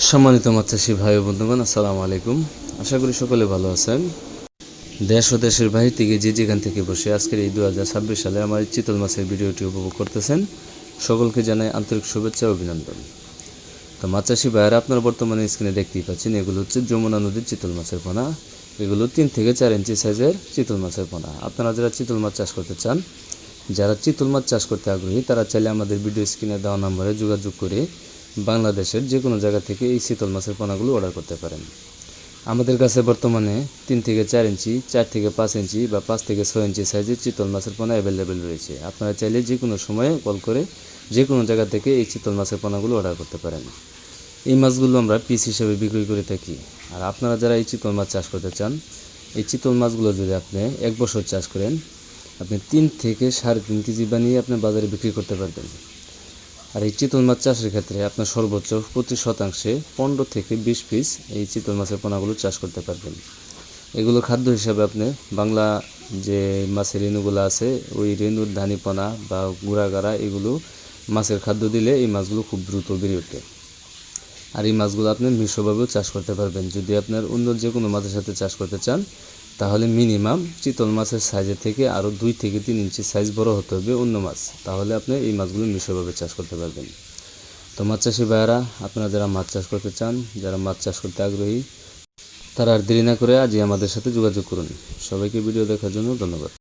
সম্মানিত মাছ চাষী ভাই ও বন্ধুগণ, আসসালামু আলাইকুম। আশা করি সকলে ভালো আছেন। দেশ ও দেশের বাহির থেকে যে যেখান থেকে বসে আজকের এই 2026 সালে আমার এই চিতল মাছের ভিডিওটি উপভোগ করতেছেন, সকলকে জানাই আন্তরিক শুভেচ্ছা ও অভিনন্দন। তো মাছ চাষী ভাইয়েরা, আপনারা বর্তমানে স্ক্রিনে দেখতেই পাচ্ছেন, এগুলো হচ্ছে যমুনা নদীর চিতল মাছের পোনা। এগুলো 3 থেকে 4 ইঞ্চি সাইজের চিতল মাছের পোনা। আপনারা যারা চিতল মাছ চাষ করতে চান, যারা চিতল মাছ চাষ করতে আগ্রহী, তারা চাইলে আমাদের ভিডিও স্ক্রিনে দেওয়া নম্বরে যোগাযোগ করে বাংলাদেশের যে কোনো জায়গা থেকে এই চিতল মাছের পোনাগুলো অর্ডার করতে পারেন। আমাদের কাছে বর্তমানে 3 থেকে 4 ইঞ্চি, 4 থেকে 5 ইঞ্চি বা 5 থেকে 6 ইঞ্চি সাইজের চিতল মাছের পোনা অ্যাভেলেবেল রয়েছে। আপনারা চাইলে যে কোনো সময়ে কল করে যে কোনো জায়গা থেকে এই চিতল মাছের পোনাগুলো অর্ডার করতে পারেন। এই মাছগুলো আমরা পিস হিসেবে বিক্রি করে থাকি। আর আপনারা যারা এই চিতল মাছ চাষ করতে চান, এই চিতল মাছগুলো যদি আপনি 1 বছর চাষ করেন, আপনি 3 থেকে 3.5 কেজি বানিয়ে আপনি বাজারে বিক্রি করতে পারবেন। আর এই চিতল মাছ চাষের ক্ষেত্রে আপনার সর্বোচ্চ প্রতি শতাংশে 15 থেকে 20 পিস এই চিতল মাছের পোনাগুলো চাষ করতে পারবেন। এগুলো খাদ্য হিসাবে আপনি বাংলা যে মাছের রেণুগুলো আছে, ওই রেণুর ধানিপনা বা গুঁড়াগাড়া, এগুলো মাছের খাদ্য দিলে এই মাছগুলো খুব দ্রুত বেড়ে ওঠে। আর এই মাছগুলো আপনি মিশ্রভাবেও চাষ করতে পারবেন। যদি আপনার অন্য যে কোনো মাছের সাথে চাষ করতে চান, তাহলে মিনিমাম চিতল মাছের সাইজের থেকে আরও 2 থেকে 3 ইঞ্চি সাইজ বড় হতে হবে অন্য মাছ, তাহলে আপনি এই মাছগুলো মিশ্রভাবে চাষ করতে পারবেন। তো মাছ চাষি ভাইয়েরা, আপনারা যারা মাছ চাষ করতে চান, যারা মাছ চাষ করতে আগ্রহী, তারা আর দেরি না করে আজই আমাদের সাথে যোগাযোগ করুন। সবাইকে ভিডিও দেখার জন্য ধন্যবাদ।